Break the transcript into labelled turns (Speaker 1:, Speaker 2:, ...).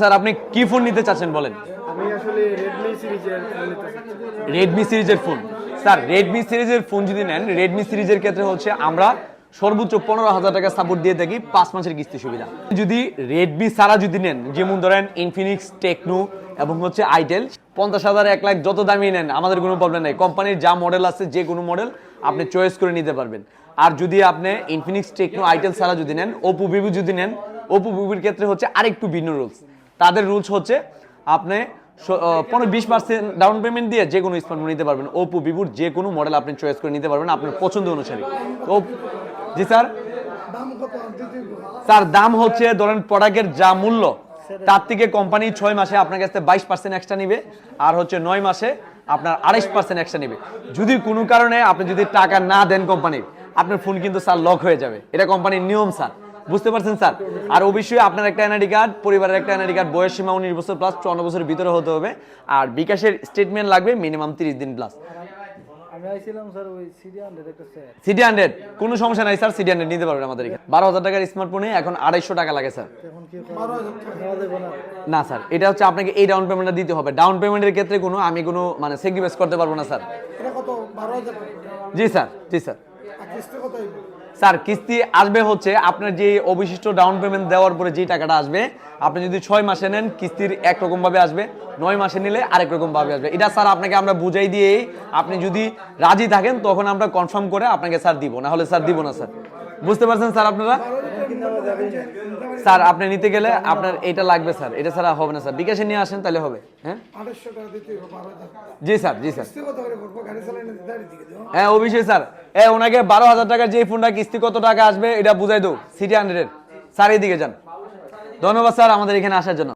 Speaker 1: Sir আপনি কি phone নিতে চাচ্ছেন বলেন?
Speaker 2: আমি আসলে রেডমি সিরিজের ফোন নিতে চাচ্ছি।
Speaker 1: রেডমি সিরিজের ফোন। স্যার রেডমি সিরিজের ফোন যদি নেন, রেডমি সিরিজের ক্ষেত্রে হচ্ছে আমরা সর্বোচ্চ 15,000 টাকা সাপোর্ট দিয়ে থাকি 5 মাসের কিস্তি সুবিধা। যদি রেডমি ছাড়া যদি নেন, যেমন ধরেন ইনফিনিক্স, টেকনো এবং হচ্ছে আইটেল, 50,000 1 লাখ যত দামি নেন আমাদের কোনো প্রবলেম নেই। কোম্পানির যা মডেল আছে যে কোনো মডেল আপনি চয়েস করে নিতে পারবেন। আর যদি আপনি ইনফিনিক্স, টেকনো, আইটেল ছাড়া যদি নেন, ওপো, ভিভো যদি নেন, ওপো ভিভোর ক্ষেত্রে হচ্ছে আরেকটু ভিন্ন রুলস। তাদের রুলস হচ্ছে আপনি 15-20% ডাউন পেমেন্ট দিয়ে যে কোনো স্মার্টফোন নিতে পারবেন। ওপো, ভিভোর যে কোনো মডেল আপনি চয়েস করে নিতে পারবেন আপনার পছন্দ অনুসারে। তো জি স্যার, স্যার দাম হচ্ছে ধরেন প্রোডাক্টের যা মূল্য তার থেকে কোম্পানি 6 মাসে আপনার কাছে 22% এক্সট্রা নিবে, আর হচ্ছে 9 মাসে আপনার 28% এক্সট্রা নিবে। যদি কোনো কারণে আপনি যদি টাকা না দেন কোম্পানির, আপনার ফোন কিন্তু স্যার লক হয়ে যাবে। এটা কোম্পানির নিয়ম স্যার, বুঝতে পারছেন স্যার? আর অবশ্যই আপনার একটা এনআইডি কার্ড, পরিবারের একটা এনআইডি কার্ড, বয়স সীমা 19 বছর প্লাস, 54 বছরের ভিতরে হতে হবে। আর বিকাশের স্টেটমেন্ট লাগবে মিনিমাম 30 দিন প্লাস।
Speaker 2: আমি আইছিলাম স্যার ওই সিডি 100 একটা সেট।
Speaker 1: সিডি 100 কোনো সমস্যা নাই স্যার, সিডি 100 নিতে পারবেন আমাদের এখানে। 12,000 টাকার স্মার্টফোনে এখন 250 টাকা লাগে স্যার।
Speaker 2: এখন কি 12,000 টাকা দেব না?
Speaker 1: না স্যার, এটা হচ্ছে আপনাকে এই ডাউন পেমেন্টটা দিতে হবে। ডাউন পেমেন্টের ক্ষেত্রে কোনো আমি কোনো মানে স্যাক্রিফাইস করতে পারবো না স্যার।
Speaker 2: এটা কত? 12,000 টাকা?
Speaker 1: জি স্যার, জি স্যার।
Speaker 2: আর কিস্তি কত হইবে?
Speaker 1: স্যার কিস্তি আসবে হচ্ছে আপনার যে অবশিষ্ট ডাউন পেমেন্ট দেওয়ার পরে যে টাকাটা আসবে, আপনি যদি 6 মাসে নেন কিস্তির একরকম ভাবে আসবে, 9 মাসে নিলে আরেক রকম ভাবে আসবে। এটা স্যার আপনাকে আমরা বুঝাই দিয়ে, আপনি যদি রাজি থাকেন তখন আমরা কনফার্ম করে আপনাকে স্যার দিব, না হলে স্যার দিব না স্যার। বুঝতে পারছেন স্যার আপনারা? স্যার আপনি নিতে গেলে আপনার এটা লাগবে স্যার, এটা ছাড়া হবে না স্যার। বিকাশে নিয়ে আসেন তাহলে হবে। হ্যাঁ
Speaker 2: 2800 টাকা দিতে হবে 12,000।
Speaker 1: জি স্যার, জি স্যার।
Speaker 2: কিস্তি কত করে করব? গাড়ি চালানো দাঁড়িয়ে দিকে দাও।
Speaker 1: হ্যাঁ অবশ্যই স্যার। ওনাকে 12,000 টাকার যে ফোনটা কিস্তি কত টাকা আসবে এটা বুঝাই দাও সিটি 100 এর। স্যার এদিকে যান। ধন্যবাদ স্যার আমাদের এখানে আসার জন্য।